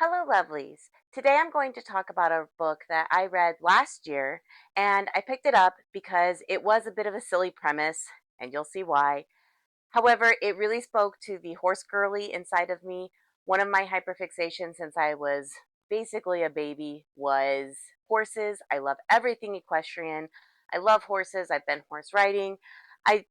Hello, lovelies. Today I'm going to talk about a book that I read last year, and I picked it up because it was a bit of a silly premise, and you'll see why. However, it really spoke to the horse girly inside of me. One of my hyperfixations since I was basically a baby was horses. I love everything equestrian. I love horses. I've been horse riding. I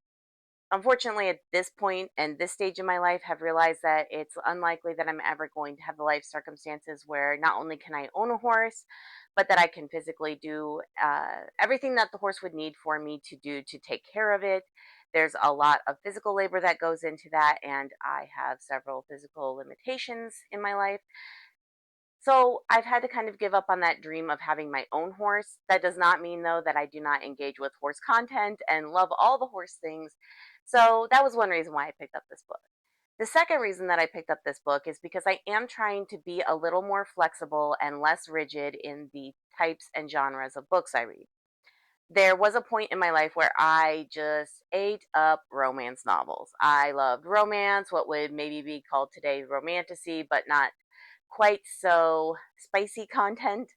unfortunately at this point and this stage in my life have realized that it's unlikely that I'm ever going to have the life circumstances where not only can I own a horse, but that I can physically do everything that the horse would need for me to do to take care of it. There's a lot of physical labor that goes into that, and I have several physical limitations in my life. So I've had to kind of give up on that dream of having my own horse. That does not mean, though, that I do not engage with horse content and love all the horse things. So that was one reason why I picked up this book. The second reason that I picked up this book is because I am trying to be a little more flexible and less rigid in the types and genres of books I read. There was a point in my life where I just ate up romance novels. I loved romance, what would maybe be called today romantasy, but not quite so spicy content,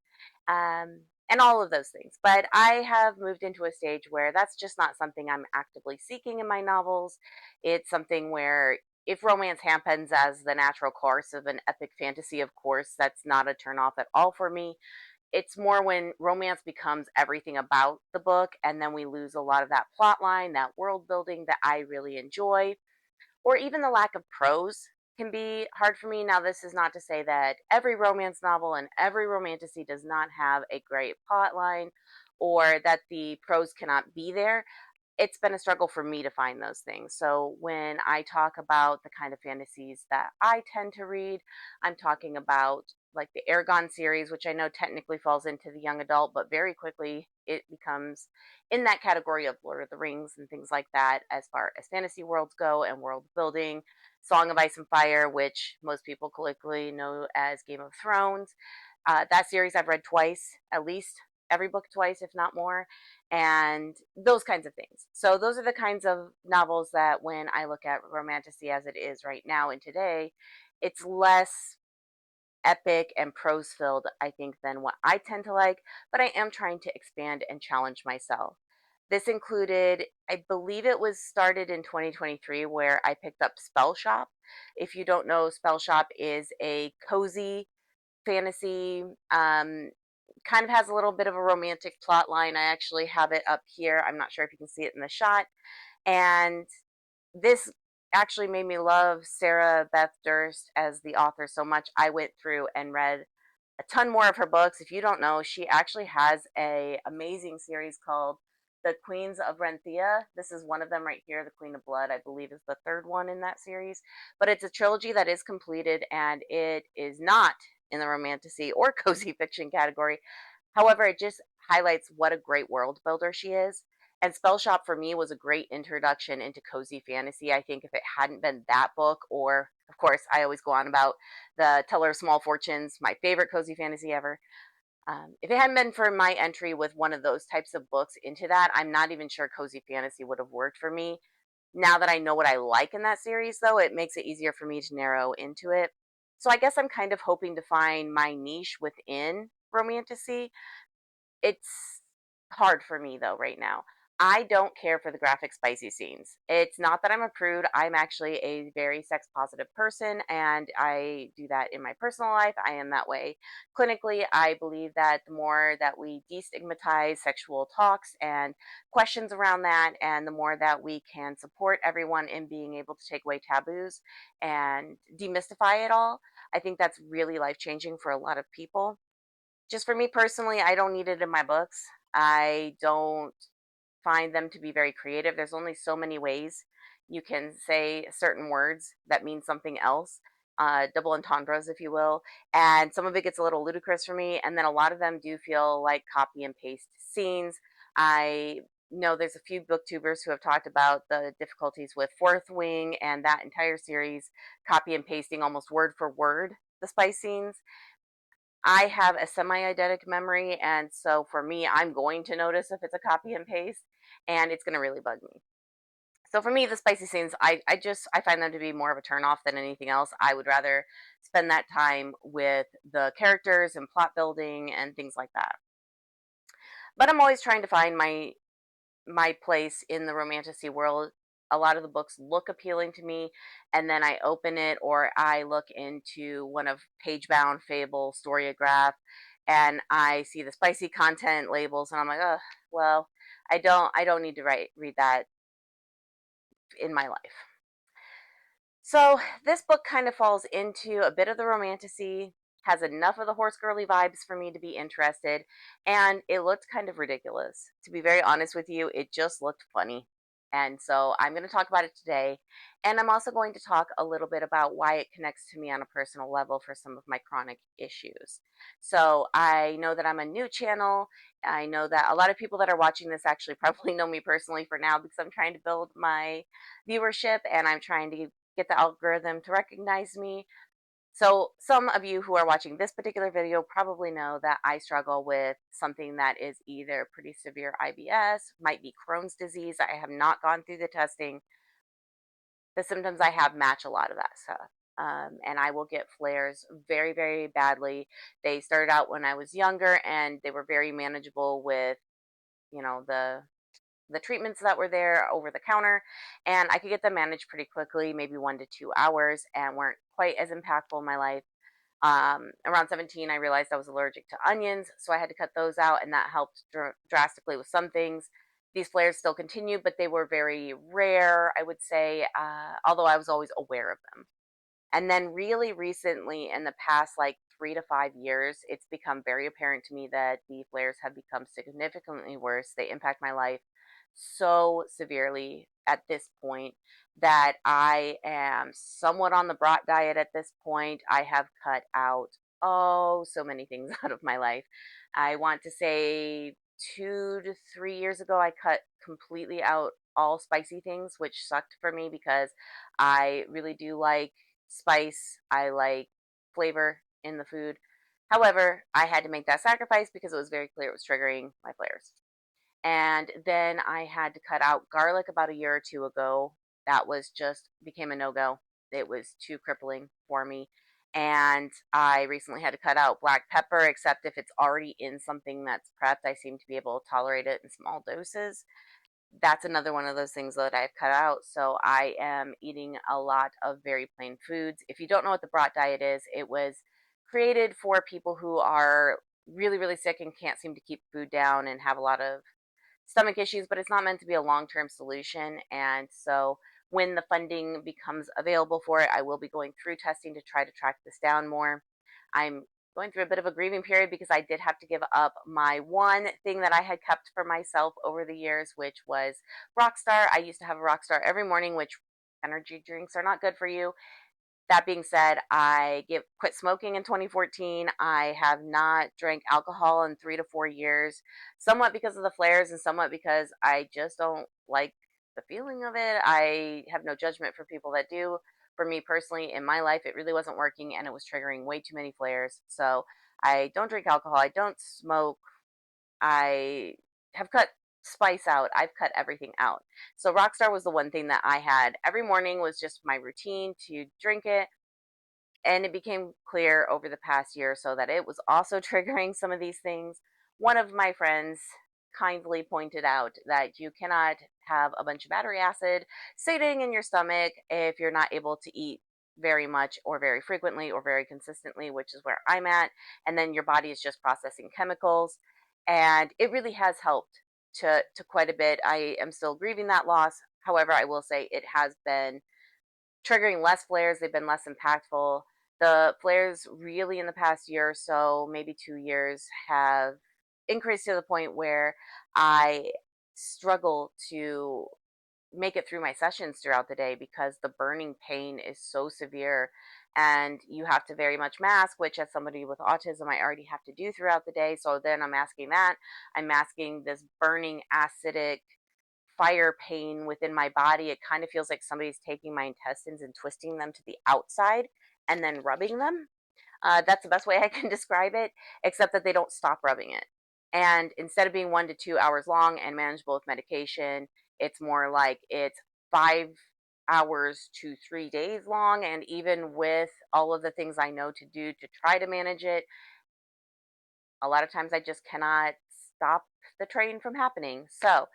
and all of those things. But I have moved into a stage where that's just not something I'm actively seeking in my novels. It's something where if romance happens as the natural course of an epic fantasy, of course, that's not a turnoff at all for me. It's more when romance becomes everything about the book, and then we lose a lot of that plot line, that world building that I really enjoy, or even the lack of prose can be hard for me. Now, this is not to say that every romance novel and every romantasy does not have a great plot line or that the prose cannot be there. It's been a struggle for me to find those things. So when I talk about the kind of fantasies that I tend to read, I'm talking about like the Aragon series, which I know technically falls into the young adult, but very quickly it becomes in that category of Lord of the Rings and things like that as far as fantasy worlds go and world building. Song of Ice and Fire, which most people colloquially know as Game of Thrones. That series I've read twice, at least every book twice, if not more, and those kinds of things. So those are the kinds of novels that when I look at romantasy as it is right now and today, it's less epic and prose filled, I think, than what I tend to like, but I am trying to expand and challenge myself. This included, I believe it was started in 2023, where I picked up Spell Shop. If you don't know, Spell Shop is a cozy fantasy, kind of has a little bit of a romantic plot line. I actually have it up here. I'm not sure if you can see it in the shot. And this actually made me love Sarah Beth Durst as the author so much. I went through and read a ton more of her books. If you don't know, she actually has a amazing series called The Queens of Renthea. This is one of them right here. The Queen of Blood, I believe, is the third one in that series. But it's a trilogy that is completed, and it is not in the romantasy or cozy fiction category. However, it just highlights what a great world builder she is. And Spell Shop for me was a great introduction into cozy fantasy. I think if it hadn't been that book, or of course, I always go on about the Teller of Small Fortunes, my favorite cozy fantasy ever. If it hadn't been for my entry with one of those types of books into that, I'm not even sure cozy fantasy would have worked for me. Now that I know what I like in that series, though, it makes it easier for me to narrow into it. So I guess I'm kind of hoping to find my niche within romantasy. It's hard for me though right now. I don't care for the graphic spicy scenes. It's not that I'm a prude. I'm actually a very sex positive person and I do that in my personal life. I am that way clinically. I believe that the more that we destigmatize sexual talks and questions around that, and the more that we can support everyone in being able to take away taboos and demystify it all, I think that's really life changing for a lot of people. Just for me personally, I don't need it in my books. I don't find them to be very creative. There's only so many ways you can say certain words that mean something else, double entendres, if you will. And some of it gets a little ludicrous for me. And then a lot of them do feel like copy and paste scenes. I know there's a few booktubers who have talked about the difficulties with Fourth Wing and that entire series, copy and pasting almost word for word the spice scenes. I have a semi-eidetic memory, and so for me, I'm going to notice if it's a copy and paste, and it's going to really bug me. So for me, the spicy scenes, I find them to be more of a turn off than anything else. I would rather spend that time with the characters and plot building and things like that. But I'm always trying to find my place in the romantasy world. A lot of the books look appealing to me, and then I open it or I look into one of Pagebound, Fable, Storyograph, and I see the spicy content labels, and I'm like, oh, well, I don't need to read that in my life. So this book kind of falls into a bit of the romantasy, has enough of the horse girly vibes for me to be interested, and it looked kind of ridiculous. To be very honest with you, it just looked funny. And so I'm going to talk about it today. And I'm also going to talk a little bit about why it connects to me on a personal level for some of my chronic issues. So I know that I'm a new channel. I know that a lot of people that are watching this actually probably know me personally for now because I'm trying to build my viewership and I'm trying to get the algorithm to recognize me. So, some of you who are watching this particular video probably know that I struggle with something that is either pretty severe IBS, might be Crohn's disease. I have not gone through the testing. The symptoms I have match a lot of that stuff. And I will get flares very, very badly. They started out when I was younger and they were very manageable with, the treatments that were there over the counter, and I could get them managed pretty quickly, maybe 1 to 2 hours, and weren't quite as impactful in my life. Around 17, I realized I was allergic to onions, so I had to cut those out, and that helped drastically with some things. These flares still continued, but they were very rare, I would say, although I was always aware of them. And then, really recently, in the past like 3 to 5 years, it's become very apparent to me that the flares have become significantly worse. They impact my life so severely at this point that I am somewhat on the brat diet at this point. I have cut out, oh, so many things out of my life. I want to say 2 to 3 years ago, I cut completely out all spicy things, which sucked for me because I really do like spice. I like flavor in the food. However, I had to make that sacrifice because it was very clear it was triggering my flares. And then I had to cut out garlic about a year or two ago. That was just became a no-go. It was too crippling for me. And I recently had to cut out black pepper, except if it's already in something that's prepped, I seem to be able to tolerate it in small doses. That's another one of those things that I've cut out. So I am eating a lot of very plain foods. If you don't know what the brat diet is, it was created for people who are really, really sick and can't seem to keep food down and have a lot of stomach issues, but it's not meant to be a long-term solution. And so when the funding becomes available for it, I will be going through testing to try to track this down more. I'm going through a bit of a grieving period because I did have to give up my one thing that I had kept for myself over the years, which was Rockstar. I used to have a Rockstar every morning, which energy drinks are not good for you. That being said, I quit smoking in 2014. I have not drank alcohol in 3 to 4 years, somewhat because of the flares and somewhat because I just don't like the feeling of it. I have no judgment for people that do. For me personally, in my life, it really wasn't working and it was triggering way too many flares. So I don't drink alcohol. I don't smoke. I have cut spice out. I've cut everything out. So Rockstar was the one thing that I had every morning was just my routine to drink it, and it became clear over the past year or so that it was also triggering some of these things. One of my friends kindly pointed out that you cannot have a bunch of battery acid sitting in your stomach if you're not able to eat very much or very frequently or very consistently, which is where I'm at. And then your body is just processing chemicals. And it really has helped to quite a bit. I am still grieving that loss. However, I will say it has been triggering less flares. They've been less impactful. The flares really in the past year or so, maybe 2 years, have increased to the point where I struggle to make it through my sessions throughout the day because the burning pain is so severe and you have to very much mask, which as somebody with autism I already have to do throughout the day. So then I'm masking that. I'm masking this burning acidic fire pain within my body. It kind of feels like somebody's taking my intestines and twisting them to the outside and then rubbing them. That's the best way I can describe it, except that they don't stop rubbing it. And instead of being 1 to 2 hours long and manageable with medication, it's more like it's 5 hours to 3 days long. And even with all of the things I know to do to try to manage it, a lot of times I just cannot stop the train from happening. So,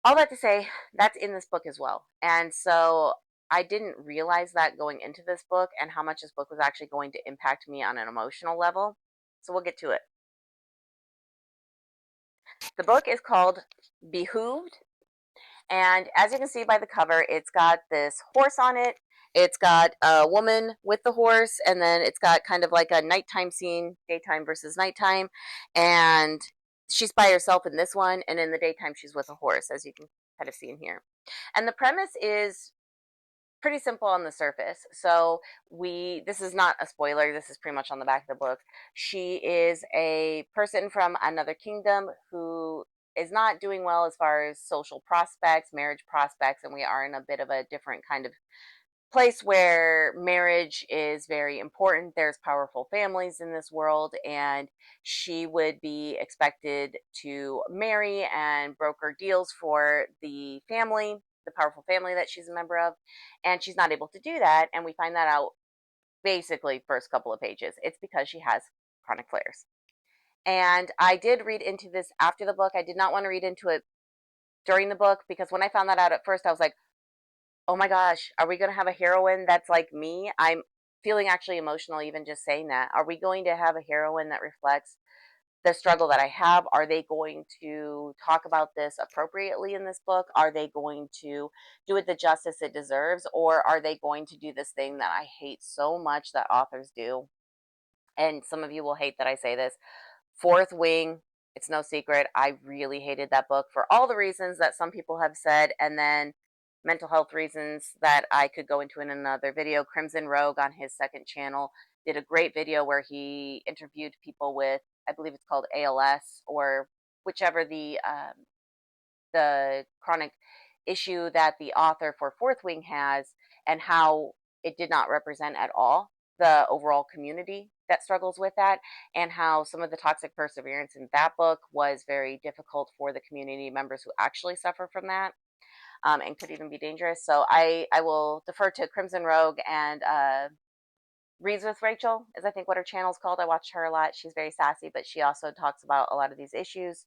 all that to say, that's in this book as well. And so I didn't realize that going into this book and how much this book was actually going to impact me on an emotional level. So we'll get to it. The book is called Behooved. And as you can see by the cover, it's got this horse on it. It's got a woman with the horse, and then it's got kind of like a nighttime scene, daytime versus nighttime. And she's by herself in this one, and in the daytime, she's with a horse, as you can kind of see in here. And the premise is pretty simple on the surface. So this is not a spoiler, this is pretty much on the back of the book. She is a person from another kingdom who is not doing well as far as social prospects, marriage prospects, and we are in a bit of a different kind of place where marriage is very important. There's powerful families in this world, and she would be expected to marry and broker deals for the family, the powerful family that she's a member of, and she's not able to do that. And we find that out basically first couple of pages. It's because she has chronic flares. And I did read into this after the book. I did not want to read into it during the book because when I found that out at first, I was like, oh my gosh, are we going to have a heroine that's like me? I'm feeling actually emotional even just saying that. Are we going to have a heroine that reflects the struggle that I have? Are they going to talk about this appropriately in this book? Are they going to do it the justice it deserves? Or are they going to do this thing that I hate so much that authors do? And some of you will hate that I say this. Fourth Wing, it's no secret. I really hated that book for all the reasons that some people have said, and then mental health reasons that I could go into in another video. Crimson Rogue on his second channel did a great video where he interviewed people with, I believe it's called ALS or whichever the chronic issue that the author for Fourth Wing has, and how it did not represent at all the overall community that struggles with that, and how some of the toxic perseverance in that book was very difficult for the community members who actually suffer from that, and could even be dangerous. So I will defer to Crimson Rogue and Reads with Rachel is I think what her channel's called. I watch her a lot. She's very sassy, but she also talks about a lot of these issues.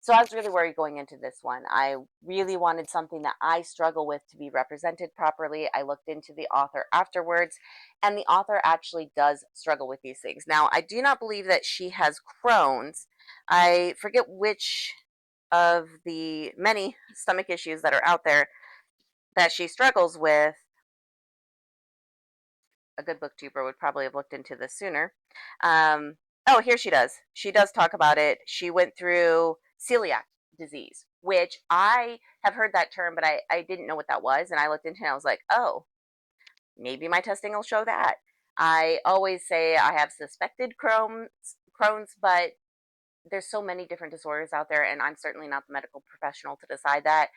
So I was really worried going into this one. I really wanted something that I struggle with to be represented properly. I looked into the author afterwards, and the author actually does struggle with these things. Now, I do not believe that she has Crohn's. I forget which of the many stomach issues that are out there that she struggles with. A good booktuber would probably have looked into this sooner. Oh, here she does. She does talk about it. She went through celiac disease, which I have heard that term, but I didn't know what that was. And I looked into it and I was like, oh, maybe my testing will show that. I always say I have suspected Crohn's, but there's so many different disorders out there, and I'm certainly not the medical professional to decide that.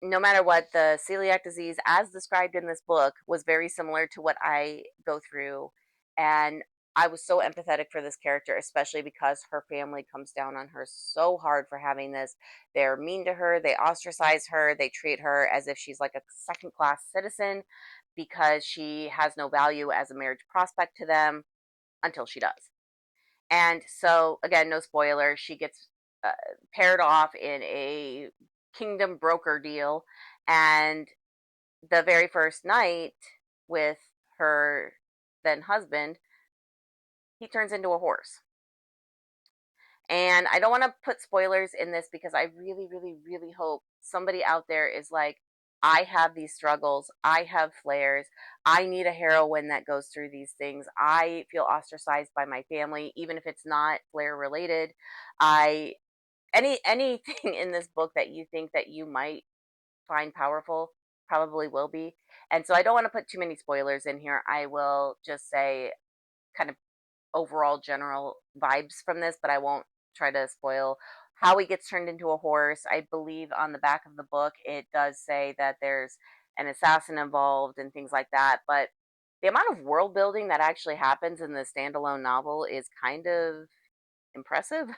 No matter what, the celiac disease, as described in this book, was very similar to what I go through. And I was so empathetic for this character, especially because her family comes down on her so hard for having this. They're mean to her, they ostracize her, they treat her as if she's like a second class citizen because she has no value as a marriage prospect to them until she does. And so, again, no spoiler, she gets uh, paired off in a kingdom broker deal. And the very first night with her then husband, he turns into a horse. And I don't want to put spoilers in this because I really, really, really hope somebody out there is like, I have these struggles. I have flares. I need a heroine that goes through these things. I feel ostracized by my family, even if it's not flare related. I anything in this book that you think that you might find powerful probably will be. And so I don't want to put too many spoilers in here. I will just say kind of overall general vibes from this, but I won't try to spoil how he gets turned into a horse. I believe on the back of the book it does say that there's an assassin involved and things like that, but the amount of world building that actually happens in the standalone novel is kind of impressive.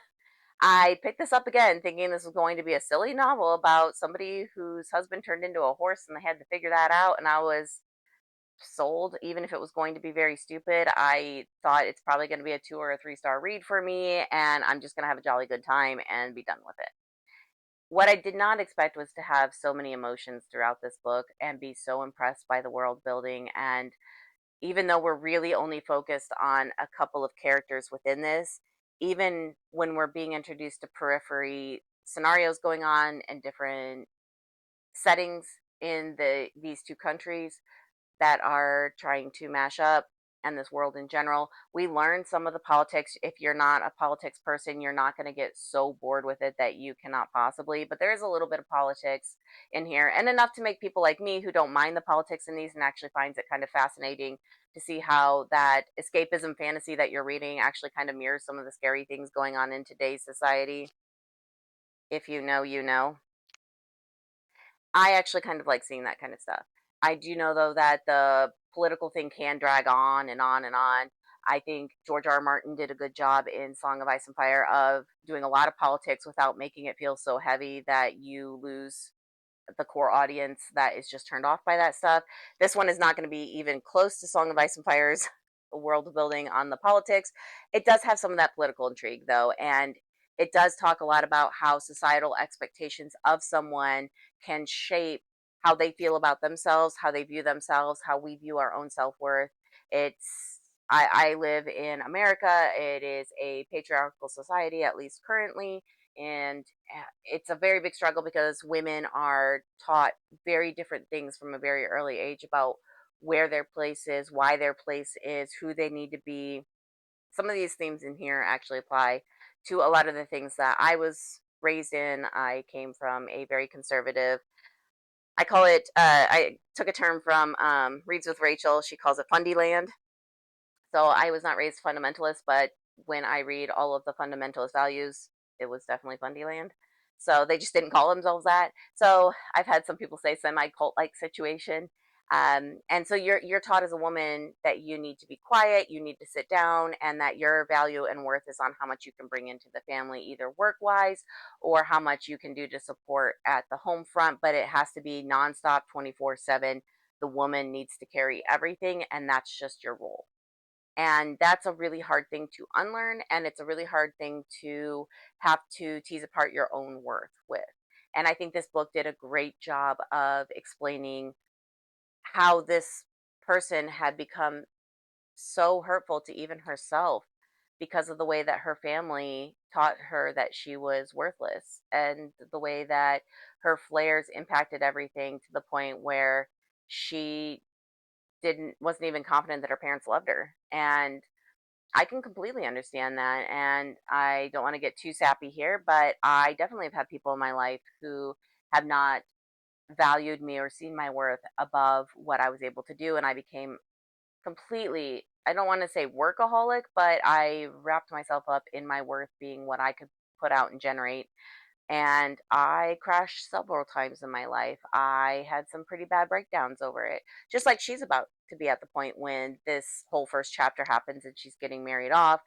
I picked this up again thinking this was going to be a silly novel about somebody whose husband turned into a horse and they had to figure that out. And I was sold, even if it was going to be very stupid. I thought it's probably going to be a 2 or 3 star read for me, and I'm just going to have a jolly good time and be done with it. What I did not expect was to have so many emotions throughout this book and be so impressed by the world building. And even though we're really only focused on a couple of characters within this, even when we're being introduced to periphery scenarios going on and different settings in these two countries, that are trying to mash up and this world in general. We learn some of the politics. If you're not a politics person, you're not going to get so bored with it that you cannot possibly. But there is a little bit of politics in here, and enough to make people like me who don't mind the politics in these and actually finds it kind of fascinating to see how that escapism fantasy that you're reading actually kind of mirrors some of the scary things going on in today's society. If you know, you know. I actually kind of like seeing that kind of stuff. I do know though that the political thing can drag on and on and on. I think George R. R. Martin did a good job in Song of Ice and Fire of doing a lot of politics without making it feel so heavy that you lose the core audience that is just turned off by that stuff. This one is not going to be even close to Song of Ice and Fire's world building on the politics. It does have some of that political intrigue though, and it does talk a lot about how societal expectations of someone can shape how they feel about themselves, how they view themselves, how we view our own self-worth. It's I live in America. It is a patriarchal society, at least currently, and it's a very big struggle because women are taught very different things from a very early age about where their place is, why their place is, who they need to be. Some of these themes in here actually apply to a lot of the things that I was raised in. I came from a very conservative, I call it, I took a term from Reads with Rachel. She calls it Fundy Land. So I was not raised fundamentalist, but when I read all of the fundamentalist values, it was definitely Fundyland. So they just didn't call themselves that. So I've had some people say semi cult like situation. And so you're taught as a woman that you need to be quiet, you need to sit down, and that your value and worth is on how much you can bring into the family, either work wise or how much you can do to support at the home front. But it has to be nonstop, 24/7. The woman needs to carry everything, and that's just your role. And that's a really hard thing to unlearn. And it's a really hard thing to have to tease apart your own worth with. And I think this book did a great job of explaining how this person had become so hurtful to even herself because of the way that her family taught her that she was worthless, and the way that her flares impacted everything to the point where she didn't wasn't even confident that her parents loved her. And I can completely understand that. And I don't want to get too sappy here, but I definitely have had people in my life who have not valued me or seen my worth above what I was able to do. And I became completely, I don't want to say workaholic, but I wrapped myself up in my worth being what I could put out and generate. And I crashed several times in my life. I had some pretty bad breakdowns over it. Just like she's about to be at the point when this whole first chapter happens and she's getting married off.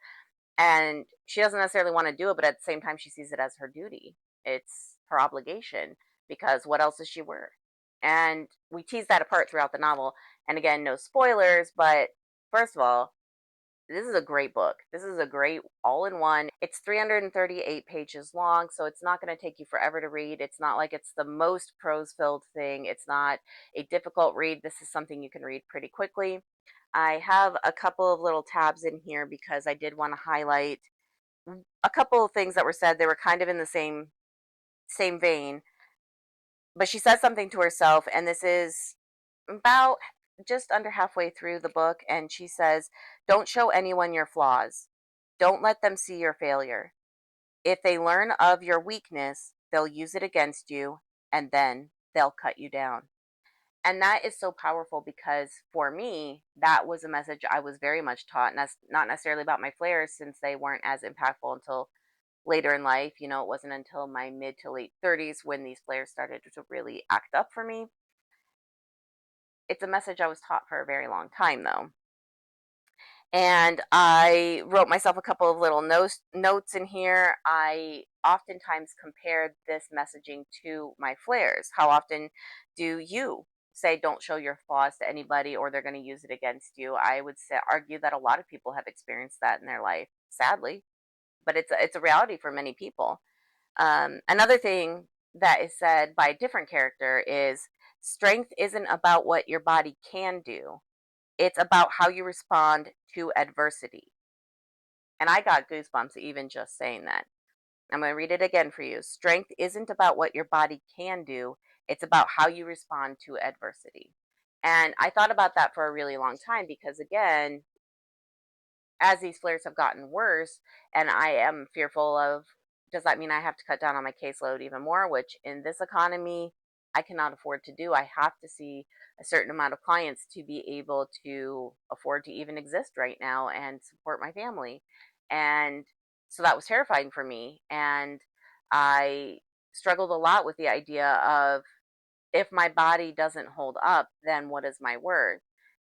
And she doesn't necessarily want to do it, but at the same time, she sees it as her duty. It's her obligation because what else is she worth? And we tease that apart throughout the novel. And again, no spoilers, but first of all, this is a great book. This is a great all in one. It's 338 pages long, so it's not going to take you forever to read. It's not like it's the most prose filled thing. It's not a difficult read. This is something you can read pretty quickly. I have a couple of little tabs in here because I did want to highlight a couple of things that were said. They were kind of in the same vein, but she says something to herself, and this is about just under halfway through the book, and she says, "Don't show anyone your flaws. Don't let them see your failure. If they learn of your weakness, they'll use it against you, and then they'll cut you down." And that is so powerful because for me, that was a message I was very much taught, and that's not necessarily about my flares since they weren't as impactful until later in life. You know, it wasn't until my mid to late 30s when these flares started to really act up for me. It's a message I was taught for a very long time, though. And I wrote myself a couple of little notes in here. I oftentimes compared this messaging to my flares. How often do you say don't show your flaws to anybody or they're going to use it against you? I would say, argue that a lot of people have experienced that in their life, sadly, but it's a reality for many people. Another thing that is said by a different character is strength isn't about what your body can do, it's about how you respond to adversity. And I got goosebumps even just saying that. I'm going to read it again for you. Strength isn't about what your body can do, it's about how you respond to adversity. And I thought about that for a really long time because, again, as these flares have gotten worse, and I am fearful of, does that mean I have to cut down on my caseload even more? Which in this economy, I cannot afford to do. I have to see a certain amount of clients to be able to afford to even exist right now and support my family. And so that was terrifying for me. And I struggled a lot with the idea of, if my body doesn't hold up, then what is my worth?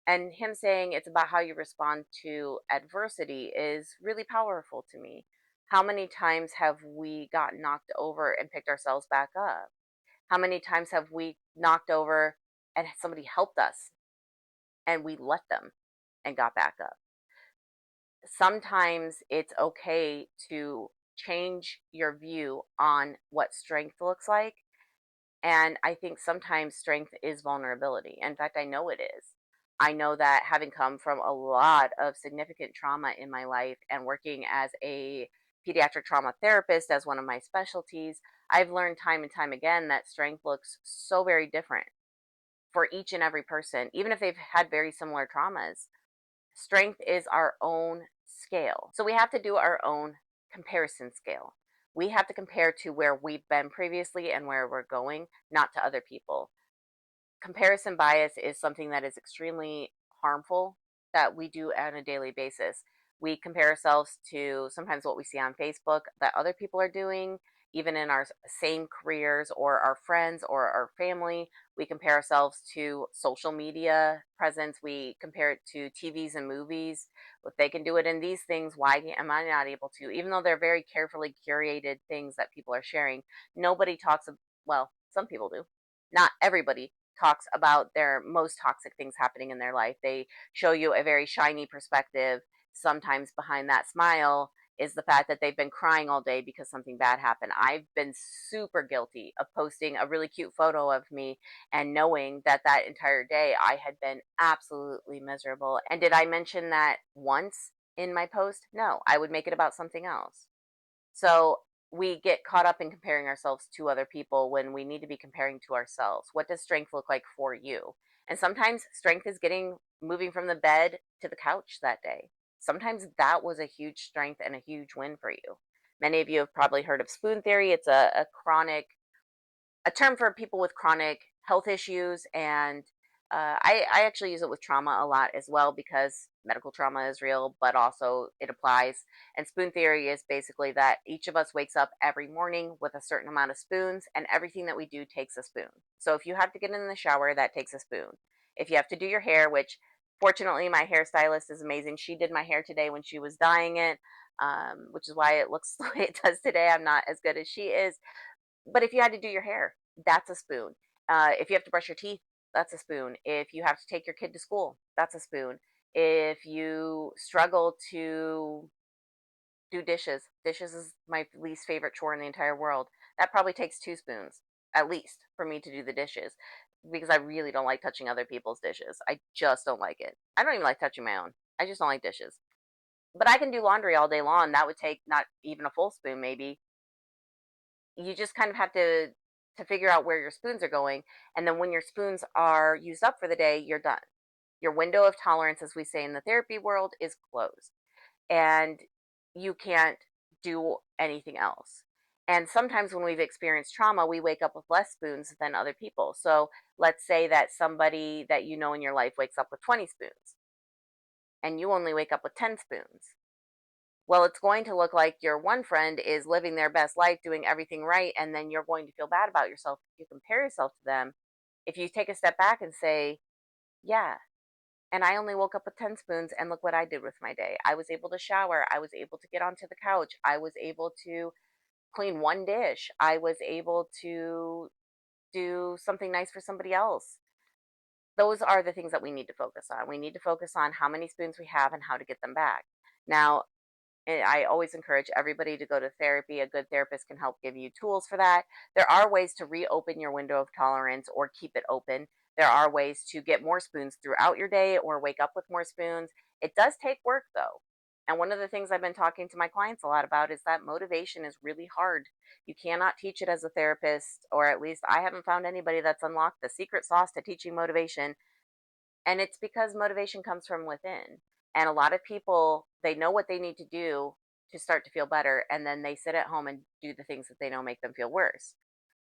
And him saying it's about how you respond to adversity is really powerful to me. How many times have we got knocked over and picked ourselves back up? How many times have we knocked over and somebody helped us and we let them and got back up? Sometimes it's okay to change your view on what strength looks like. And I think sometimes strength is vulnerability. In fact, I know it is. I know that, having come from a lot of significant trauma in my life and working as a pediatric trauma therapist as one of my specialties, I've learned time and time again that strength looks so very different for each and every person, even if they've had very similar traumas. Strength is our own scale. So we have to do our own comparison scale. We have to compare to where we've been previously and where we're going, not to other people. Comparison bias is something that is extremely harmful that we do on a daily basis. We compare ourselves to sometimes what we see on Facebook that other people are doing, even in our same careers or our friends or our family. We compare ourselves to social media presence. We compare it to TVs and movies. If they can do it in these things, why am I not able to? Even though they're very carefully curated things that people are sharing, nobody talks, well, some people do. Not everybody talks about their most toxic things happening in their life. They show you a very shiny perspective. Sometimes behind that smile is the fact that they've been crying all day because something bad happened. I've been super guilty of posting a really cute photo of me and knowing that that entire day I had been absolutely miserable. And did I mention that once in my post? No, I would make it about something else. So we get caught up in comparing ourselves to other people when we need to be comparing to ourselves. What does strength look like for you? And sometimes strength is moving from the bed to the couch that day. Sometimes that was a huge strength and a huge win for you. Many of you have probably heard of spoon theory. It's a term for people with chronic health issues, and I actually use it with trauma a lot as well, because medical trauma is real, but also it applies. And spoon theory is basically that each of us wakes up every morning with a certain amount of spoons, and everything that we do takes a spoon. So if you have to get in the shower, that takes a spoon. If you have to do your hair, which fortunately my hairstylist is amazing, she did my hair today when she was dyeing it, which is why it looks the way it does today. I'm not as good as she is, but if you had to do your hair, that's a spoon. If you have to brush your teeth, that's a spoon. If you have to take your kid to school, that's a spoon. If you struggle to do dishes, dishes is my least favorite chore in the entire world. That probably takes two spoons, at least, for me to do the dishes, because I really don't like touching other people's dishes. I just don't like it. I don't even like touching my own. I just don't like dishes. But I can do laundry all day long. That would take not even a full spoon, maybe. You just kind of have to figure out where your spoons are going, and then when your spoons are used up for the day, you're done. Your window of tolerance, as we say in the therapy world, is closed, and you can't do anything else. And sometimes when we've experienced trauma, we wake up with less spoons than other people. So let's say that somebody that you know in your life wakes up with 20 spoons and you only wake up with 10 spoons. Well, it's going to look like your one friend is living their best life, doing everything right, and then you're going to feel bad about yourself if you compare yourself to them. If you take a step back and say, yeah, And I only woke up with 10 spoons, and look what I did with my day. I was able to shower. I was able to get onto the couch. I was able to clean one dish. I was able to do something nice for somebody else. Those are the things that we need to focus on. We need to focus on how many spoons we have and how to get them back. Now, I always encourage everybody to go to therapy. A good therapist can help give you tools for that. There are ways to reopen your window of tolerance or keep it open. There are ways to get more spoons throughout your day or wake up with more spoons. It does take work though. And one of the things I've been talking to my clients a lot about is that motivation is really hard. You cannot teach it as a therapist, or at least I haven't found anybody that's unlocked the secret sauce to teaching motivation, and it's because motivation comes from within. And a lot of people, they know what they need to do to start to feel better, and then they sit at home and do the things that they know make them feel worse.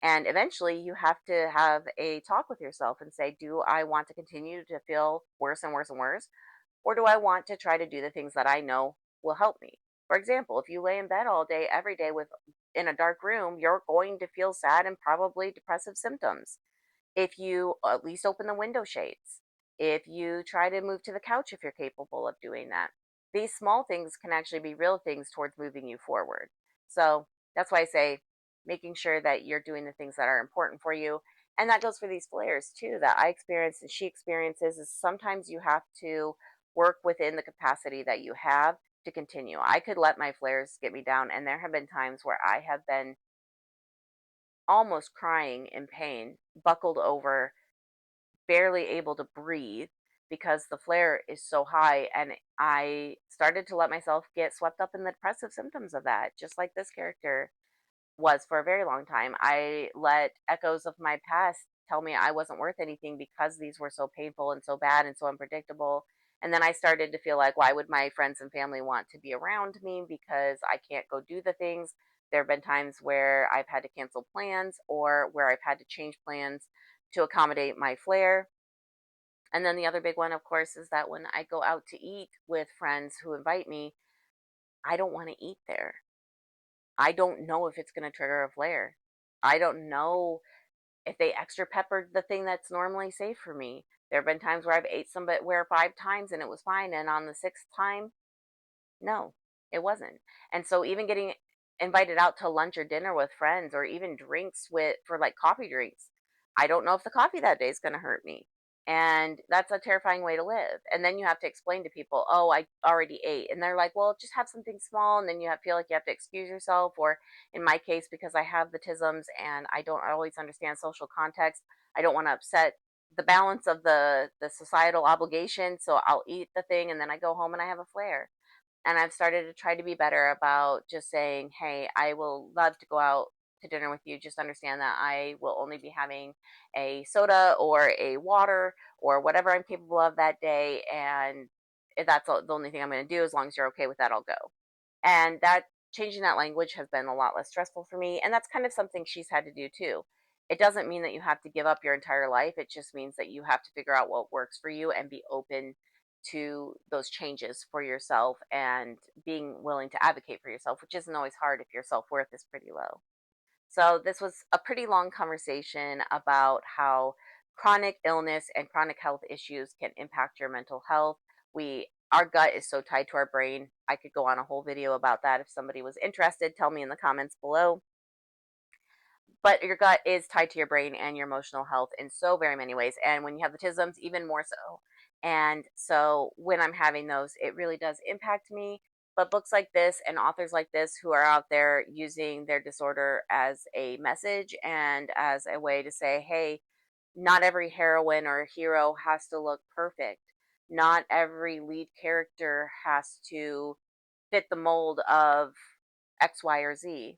And eventually you have to have a talk with yourself and say, do I want to continue to feel worse and worse and worse, or do I want to try to do the things that I know will help me? For example, if you lay in bed all day every day with in a dark room, you're going to feel sad and probably depressive symptoms. If you at least open the window shades, if you try to move to the couch if you're capable of doing that, these small things can actually be real things towards moving you forward. So that's why I say making sure that you're doing the things that are important for you. And that goes for these flares too, that I experience and she experiences, is sometimes you have to work within the capacity that you have to continue. I could let my flares get me down, and there have been times where I have been almost crying in pain, buckled over, barely able to breathe because the flare is so high. And I started to let myself get swept up in the depressive symptoms of that, just like this character was for a very long time. I let echoes of my past tell me I wasn't worth anything because these were so painful and so bad and so unpredictable. And then I started to feel like, why would my friends and family want to be around me because I can't go do the things? There have been times where I've had to cancel plans or where I've had to change plans to accommodate my flare. And then the other big one, of course, is that when I go out to eat with friends who invite me, I don't want to eat there. I don't know if it's going to trigger a flare. I don't know if they extra peppered the thing that's normally safe for me. There have been times where I've ate somewhere 5 times and it was fine, and on the sixth time, no, it wasn't. And so even getting invited out to lunch or dinner with friends, or even drinks with for like coffee drinks, I don't know if the coffee that day is going to hurt me. And that's a terrifying way to live. And then you have to explain to people, "Oh, I already ate." And they're like, "Well, just have something small." And then feel like you have to excuse yourself, or in my case, because I have the tisms and I don't always understand social context, I don't want to upset the balance of the societal obligation, so I'll eat the thing and then I go home and I have a flare. And I've started to try to be better about just saying, "Hey, I will love to go out to dinner with you. Just understand that I will only be having a soda or a water or whatever I'm capable of that day. And if that's the only thing I'm going to do, as long as you're okay with that, I'll go." And that changing that language has been a lot less stressful for me. And that's kind of something she's had to do too. It doesn't mean that you have to give up your entire life. It just means that you have to figure out what works for you and be open to those changes for yourself, and being willing to advocate for yourself, which isn't always hard if your self worth is pretty low. So, this was a pretty long conversation about how chronic illness and chronic health issues can impact your mental health. Our gut is so tied to our brain. I could go on a whole video about that. If somebody was interested, tell me in the comments below. But your gut is tied to your brain and your emotional health in so very many ways. And when you have the tisms, even more so. And so when I'm having those, it really does impact me. But books like this and authors like this who are out there using their disorder as a message and as a way to say, hey, not every heroine or hero has to look perfect. Not every lead character has to fit the mold of X, Y, or Z.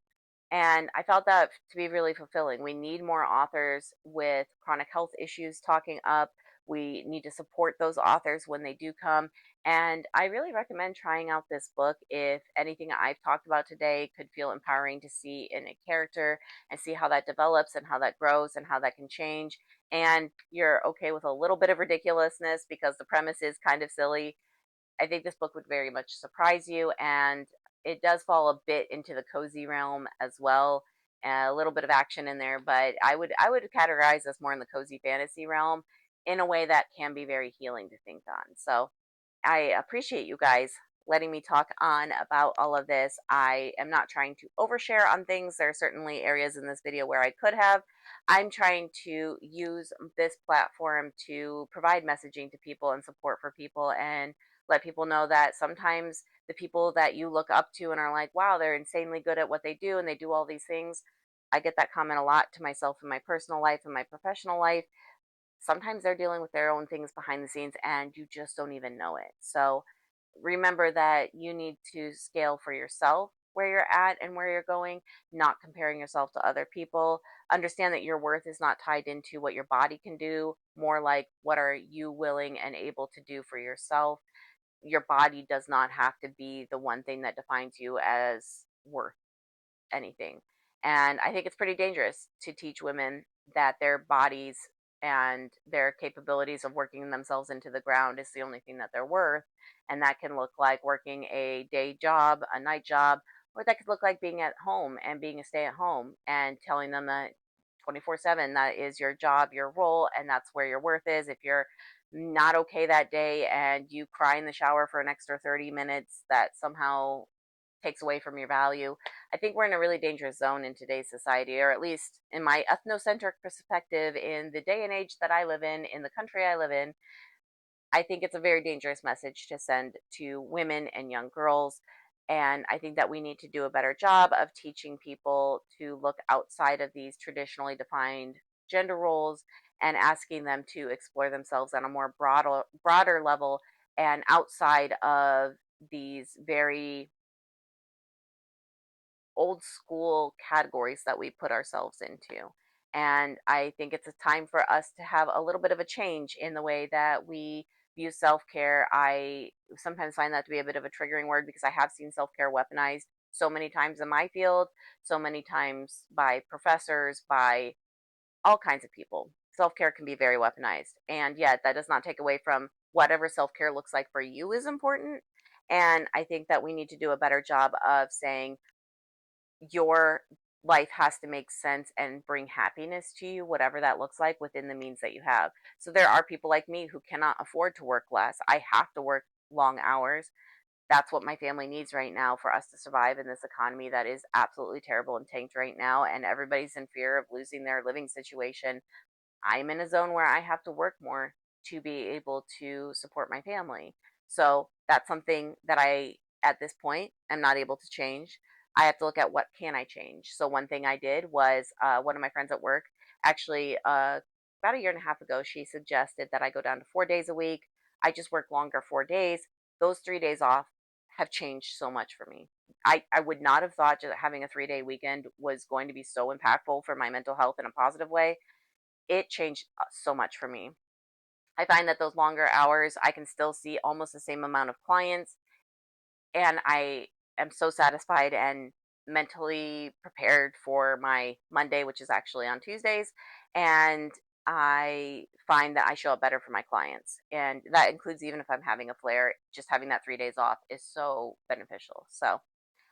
And I felt that to be really fulfilling. We need more authors with chronic health issues talking up. We need to support those authors when they do come. And I really recommend trying out this book if anything I've talked about today could feel empowering to see in a character, and see how that develops and how that grows and how that can change. And you're okay with a little bit of ridiculousness because the premise is kind of silly. I think this book would very much surprise you, and it does fall a bit into the cozy realm as well. A little bit of action in there, but I would categorize this more in the cozy fantasy realm. in a way that can be very healing to think on. So I appreciate you guys letting me talk on about all of this. I am not trying to overshare on things. There are certainly areas in this video where I could have. I'm trying to use this platform to provide messaging to people and support for people and let people know that sometimes the people that you look up to and are like, wow, they're insanely good at what they do and they do all these things. I get that comment a lot to myself in my personal life and my professional life. Sometimes they're dealing with their own things behind the scenes and you just don't even know it. So remember that you need to scale for yourself where you're at and where you're going, not comparing yourself to other people. Understand that your worth is not tied into what your body can do, more like what are you willing and able to do for yourself. Your body does not have to be the one thing that defines you as worth anything. And I think it's pretty dangerous to teach women that their bodies and their capabilities of working themselves into the ground is the only thing that they're worth. And that can look like working a day job, a night job, or that could look like being at home and being a stay at home and telling them that 24/7 that is your job, your role, and that's where your worth is. If you're not okay that day and you cry in the shower for an extra 30 minutes, that somehow takes away from your value. I think we're in a really dangerous zone in today's society, or at least in my ethnocentric perspective, in the day and age that I live in the country I live in. I think it's a very dangerous message to send to women and young girls. And I think that we need to do a better job of teaching people to look outside of these traditionally defined gender roles and asking them to explore themselves on a more broader level and outside of these very old school categories that we put ourselves into. And I think it's a time for us to have a little bit of a change in the way that we view self care. I sometimes find that to be a bit of a triggering word because I have seen self care weaponized so many times in my field, so many times by professors, by all kinds of people. Self care can be very weaponized. And yet, that does not take away from whatever self care looks like for you is important. And I think that we need to do a better job of saying, your life has to make sense and bring happiness to you, whatever that looks like within the means that you have. So there are people like me who cannot afford to work less. I have to work long hours. That's what my family needs right now for us to survive in this economy that is absolutely terrible and tanked right now. And everybody's in fear of losing their living situation. I'm in a zone where I have to work more to be able to support my family. So that's something that I, at this point, am not able to change. I have to look at what can I change. So one thing I did was one of my friends at work, actually about a year and a half ago, she suggested that I go down to 4 days a week. I just work longer 4 days. Those 3 days off have changed so much for me. I would not have thought that having a 3 day weekend was going to be so impactful for my mental health in a positive way. It changed so much for me. I find that those longer hours, I can still see almost the same amount of clients, and I am so satisfied and mentally prepared for my Monday, which is actually on Tuesdays. And I find that I show up better for my clients. And that includes even if I'm having a flare, just having that 3 days off is so beneficial. So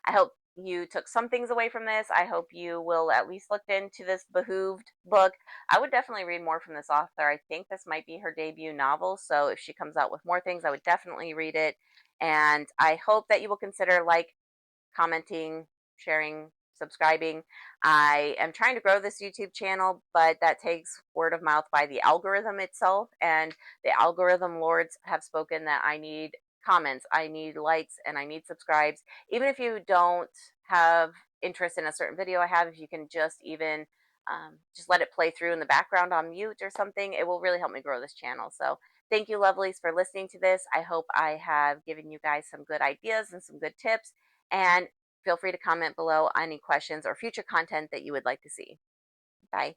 I hope you took some things away from this. I hope you will at least look into this Behooved book. I would definitely read more from this author. I think this might be her debut novel. So if she comes out with more things, I would definitely read it. And I hope that you will consider commenting, sharing, subscribing. I am trying to grow this YouTube channel, but that takes word of mouth by the algorithm itself. And the algorithm lords have spoken that I need comments, I need likes, and I need subscribes. Even if you don't have interest in a certain video I have, if you can just even just let it play through in the background on mute or something, it will really help me grow this channel. So thank you, lovelies, for listening to this. I hope I have given you guys some good ideas and some good tips. And feel free to comment below any questions or future content that you would like to see. Bye.